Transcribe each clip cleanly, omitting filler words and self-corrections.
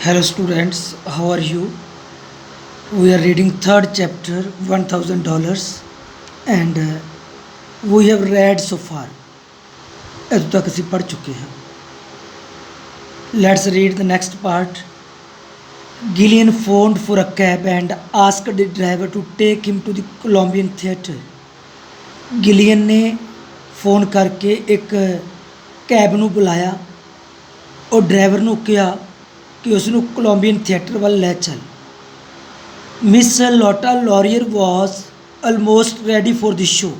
Hello students, how are you? We are reading third chapter $1000 and we have read so far. ਇੱਥੋਂ ਤੱਕ ਅਸੀਂ ਪੜ੍ਹ ਚੁੱਕੇ ਹਾਂ. Let's read the next part. Gillian phoned for a cab and asked the driver to take him to the Colombian theatre. Gillian ਨੇ phone ਕਰਕੇ ਇੱਕ cab ਨੂੰ ਬੁਲਾਇਆ ਔਰ ਡਰਾਈਵਰ ਨੂੰ ਕਿਹਾ ਕਿ ਉਸ ਨੂੰ ਕੋਲੰਬੀਅਨ ਥੀਏਟਰ ਵੱਲ ਲੈ ਚੱਲ. Miss Lotta Laurier was almost ready for the show.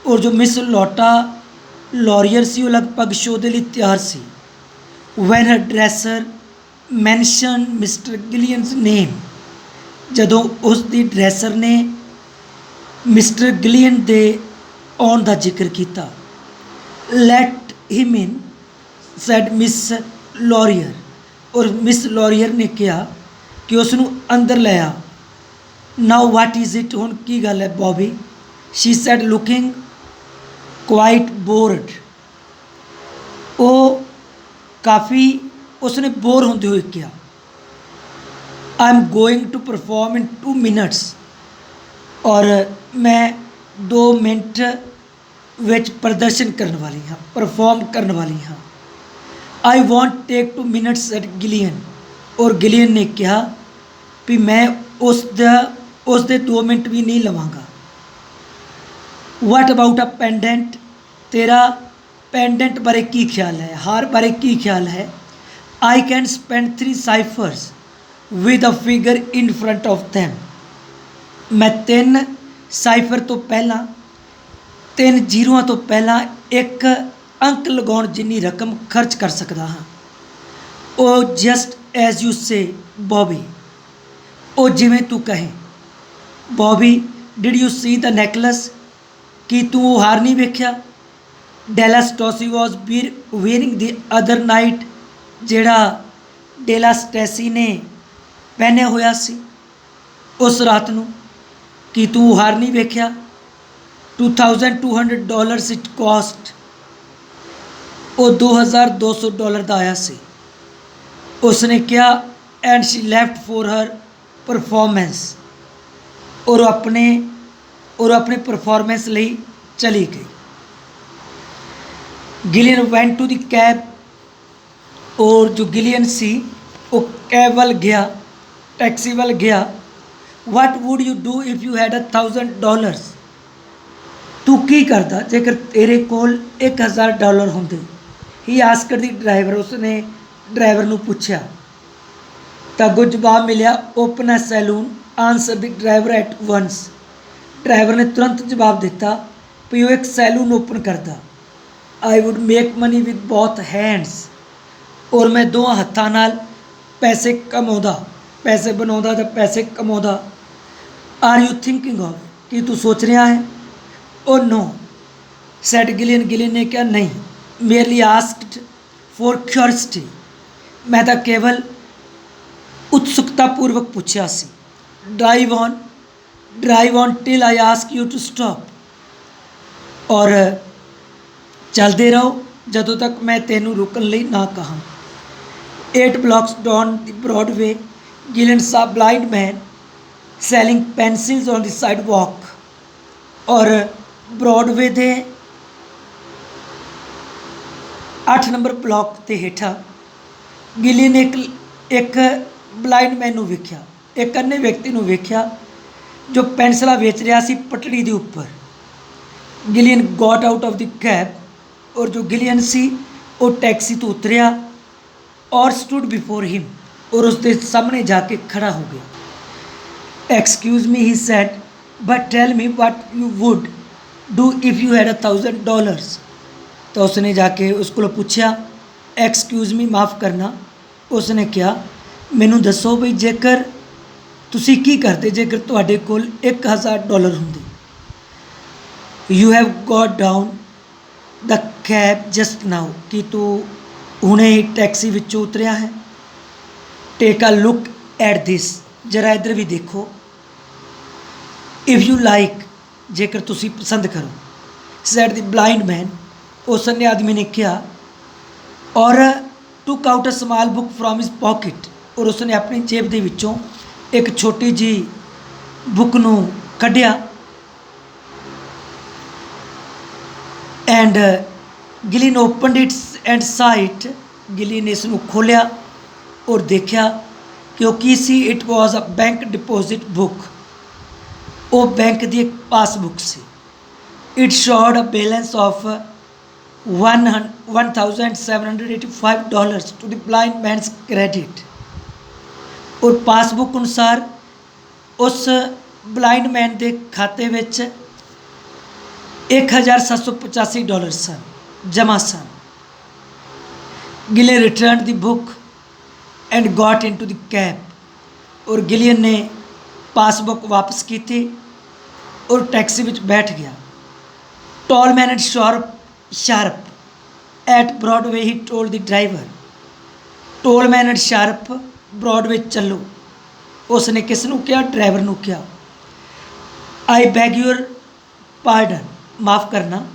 ਔਰ ਜੋ ਮਿਸ ਲੋਟਾ ਲੌਰੀਅਰ ਸੀ ਉਹ ਲਗਭਗ ਸ਼ੋਅ ਦੇ ਲਈ ਤਿਆਰ ਸੀ. ਵੈਨ ਹਰ ਡਰੈਸਰ ਮੈਂਸ਼ਨ ਮਿਸਟਰ ਗਿਲੀਅਨਸ ਨੇਮ. ਜਦੋਂ ਉਸ ਦੀ ਡਰੈਸਰ ਨੇ ਮਿਸਟਰ ਗਿਲੀਅਨ ਦੇ ਆਉਣ ਦਾ ਜ਼ਿਕਰ ਕੀਤਾ. ਲੈਟ ਹਿਮ ਇਨ ਸੈਡ ਮਿਸ ਲੌਰੀਅਰ. ਔਰ ਮਿਸ ਲੌਰੀਅਰ ਨੇ ਕਿਹਾ ਕਿ ਉਸ ਨੂੰ ਅੰਦਰ ਲੈ ਆ. Now what is it. ਹੁਣ ਕੀ ਗੱਲ ਹੈ Bobby. She said looking quite bored. ਉਹ ਕਾਫੀ ਉਸਨੇ ਬੋਰ ਹੁੰਦੇ ਹੋਏ ਕਿਹਾ. I am going to perform in 2 minutes. ਔਰ ਮੈਂ 2 ਮਿੰਟ ਵਿੱਚ ਪ੍ਰਦਰਸ਼ਨ ਕਰਨ ਵਾਲੀ ਹਾਂ, ਪਰਫੋਰਮ ਕਰਨ ਵਾਲੀ ਹਾਂ. I won't take 2 minutes at Gillian. ਔਰ ਗਿਲੀਅਨ ਨੇ ਕਿਹਾ ਵੀ ਮੈਂ ਉਸ ਦੇ 2 ਮਿੰਟ ਵੀ ਨਹੀਂ ਲਵਾਂਗਾ. What about a pendant. ਤੇਰਾ ਪੈਂਡੈਂਟ ਬਾਰੇ ਕੀ ਖਿਆਲ ਹੈ, ਹਾਰ ਬਾਰੇ ਕੀ ਖਿਆਲ ਹੈ. I can spend 3 ciphers with a figure in front of them. ਮੈਂ 3 ਸਾਈਫਰ ਤੋਂ ਪਹਿਲਾਂ 3 ਜ਼ੀਰੋਆਂ ਤੋਂ ਪਹਿਲਾਂ ਇੱਕ ਅੰਕ ਲਗਾਉਣ ਜਿੰਨੀ ਰਕਮ ਖਰਚ ਕਰ ਸਕਦਾ ਹਾਂ. ਉਹ just as you say Bobby. ਉਹ ਜਿਵੇਂ ਤੂੰ ਕਹੇ. Bobby did you see the necklace. ਕੀ ਤੂੰ ਉਹ ਹਾਰ ਨਹੀਂ ਵੇਖਿਆ. Della Stacey was wearing the other night. ਜਿਹੜਾ ਡੇਲਾ ਸਟੈਸੀ ਨੇ ਪਹਿਨਿਆ ਹੋਇਆ ਸੀ ਉਸ ਰਾਤ ਨੂੰ. ਕੀ ਤੂੰ ਉਹ ਹਾਰ ਨਹੀਂ ਵੇਖਿਆ. $2200 ਇਟ ਕੋਸਟ. ਉਹ $2200 ਦਾ ਆਇਆ ਸੀ. ਉਸਨੇ ਕਿਹਾ and she left for her performance. ਔਰ ਆਪਣੇ ਪਰਫੋਰਮੈਂਸ ਲਈ ਚਲੀ ਗਈ. ਗਿਲੀਅਨ ਵੈਂਟ ਟੂ ਦੀ ਕੈਬ. ਔਰ ਜੋ ਗਿਲੀਅਨ ਸੀ ਉਹ ਕੈਬ ਵੱਲ ਗਿਆ, ਟੈਕਸੀ ਵੱਲ ਗਿਆ. What would you do if you had $1000. ਤੂੰ ਕੀ ਕਰਦਾ ਜੇਕਰ ਤੇਰੇ ਕੋਲ $1000 ਹੁੰਦੇ. He asked the driver. ਉਸਨੇ ਡਰਾਈਵਰ ਨੂੰ ਪੁੱਛਿਆ ਤਾਂ ਅੱਗੋਂ ਜਵਾਬ ਮਿਲਿਆ open a saloon. Answer the driver at once. Driver ਨੇ ਤੁਰੰਤ ਜਵਾਬ ਦਿੱਤਾ ਵੀ ਉਹ ਇੱਕ ਸੈਲੂਨ ਓਪਨ ਕਰਦਾ. I would make money with both hands. ਔਰ ਮੈਂ ਦੋਵਾਂ ਹੱਥਾਂ ਨਾਲ ਪੈਸੇ ਕਮਾਉਂਦਾ, ਪੈਸੇ ਬਣਾਉਂਦਾ ਜਾਂ ਪੈਸੇ ਕਮਾਉਂਦਾ. Are you thinking of. ਕੀ ਤੂੰ ਸੋਚ ਰਿਹਾ ਹੈ. ਉਹ ਨੋ ਸੈਡ ਗਿਲੀਅਨ. ਗਿਲੀਅਨ ਨੇ ਕਿਹਾ ਨਹੀਂ. Merely asked for curiosity. ਮੈਂ ਤਾਂ ਕੇਵਲ ਉਤਸੁਕਤਾਪੂਰਵਕ ਪੁੱਛਿਆ ਸੀ. Drive on till I ask you to stop. ਔਰ ਚੱਲਦੇ ਰਹੋ ਜਦੋਂ ਤੱਕ ਮੈਂ ਤੈਨੂੰ ਰੁਕਣ ਲਈ ਨਾ ਕਹਾਂ. 8 blocks down the Broadway, Gillian saw a blind man selling pencils on the sidewalk. ਔਰ ਬ੍ਰੌਡਵੇ ਦੇ 8 ਨੰਬਰ ਬਲਾਕ ਦੇ ਹੇਠਾਂ ਗਿਲੀਅਨ ਨੇ ਇੱਕ ਬਲਾਈਂਡ ਮੈਨ ਨੂੰ ਵੇਖਿਆ, ਇੱਕ ਅੰਨੇ ਵਿਅਕਤੀ ਨੂੰ ਵੇਖਿਆ ਜੋ ਪੈਨਸਲਾਂ ਵੇਚ ਰਿਹਾ ਸੀ ਪਟੜੀ ਦੇ ਉੱਪਰ. Gillian got out of the cab. ਔਰ ਜੋ ਗਿਲੀਅਨ ਸੀ ਉਹ ਟੈਕਸੀ ਤੋਂ ਉਤਰਿਆ ਔਰ ਸਟੂਡ ਬਿਫੋਰ ਹਿਮ. ਔਰ ਉਸ ਦੇ ਸਾਹਮਣੇ ਜਾ ਕੇ ਖੜਾ ਹੋ ਗਿਆ. Excuse me he said but tell me what you would do if you had $1000. ਤਾਂ ਉਸਨੇ ਜਾ ਕੇ ਉਸ ਕੋਲੋਂ ਪੁੱਛਿਆ ਐਕਸਕਿਊਜ਼ ਮੀ, ਮਾफ़ ਕਰਨਾ. ਉਸਨੇ ਕਿਹਾ ਮੈਨੂੰ ਦੱਸੋ ਬਈ ਜੇਕਰ ਤੁਸੀਂ ਕੀ ਕਰਦੇ ਜੇਕਰ ਤੁਹਾਡੇ ਕੋਲ $1000 ਹੁੰਦੇ. You have got down the cab just now. ਕੀ ਤੂੰ ਹੁਣੇ ਹੀ ਟੈਕਸੀ ਵਿੱਚੋਂ ਉਤਰਿਆ ਹੈ. Take a look at this. ਜਰਾ ਇੱਧਰ ਵੀ ਦੇਖੋ. If you like. ਜੇਕਰ ਤੁਸੀਂ ਪਸੰਦ ਕਰੋ. Said the blind man. ਉਸ ਨੇ ਆਦਮੀ ਨੇ ਕਿਹਾ ਔਰ took out a small book from his pocket. और उसने अपनी जेब ਦੇ ਵਿੱਚੋਂ एक छोटी जी बुक ਨੂੰ ਕੱਢਿਆ एंड गिली ने opened it and saw it. Gilly ने इसनूं खोलिया और देखा कि वो की सी। It was a bank deposit book. वो बैंक की एक पासबुक सी। It showed a balance of $1,785 to the blind man's credit. और पासबुक अनुसार उस ब्लाइंड मैन के खाते विच $1,785 सन जमा सन। Gillian return the book and got into the cab. और गिलियन ने पासबुक वापस की थी और टैक्सी में बैठ गया। Tolman and Sharp at Broadway he told the driver. Tolman and Sharp Broadway चलो। उसने किसनों क्या? ड्राइवर नूं क्या। आई बैग यूर पार्डन, माफ़ करना।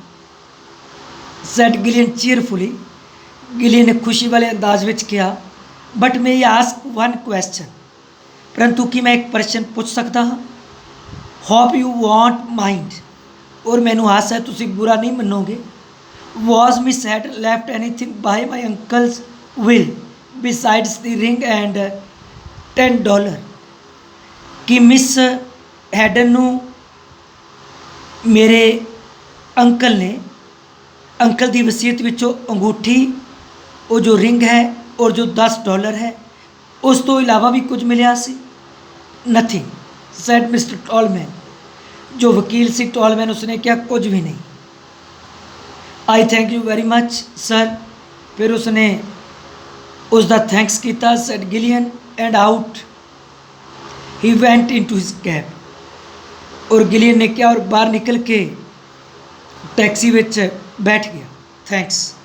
Sad Gillian cheerfully. गिलियन ने खुशी वाले अंदाज में कहा, बट मैं आस्क वन क्वेश्चन, परंतु कि मैं एक प्रश्न पूछ सकता हाँ? Hope you won't mind. और मैनू आस है तुसी बुरा नहीं मनोगे। Was Miss had left anything by my uncle's will besides the ring and $10। कि मिस हैडन नू मेरे अंकल ने अंकल की वसीयत विचों अंगूठी, वो जो रिंग है और जो $10 है, उस तो इलावा भी कुछ मिलिया सी? Nothing said Mr Tolman. जो वकील सी टॉलमैन, उसने क्या? कुछ भी नहीं। I thank you very much sir. फिर उसने उसका थैंक्स किया। Said Gillian and out he went into his cab. और गिलियन ने क्या? और बाहर निकल के टैक्सी में बैठ गया। थैंक्स।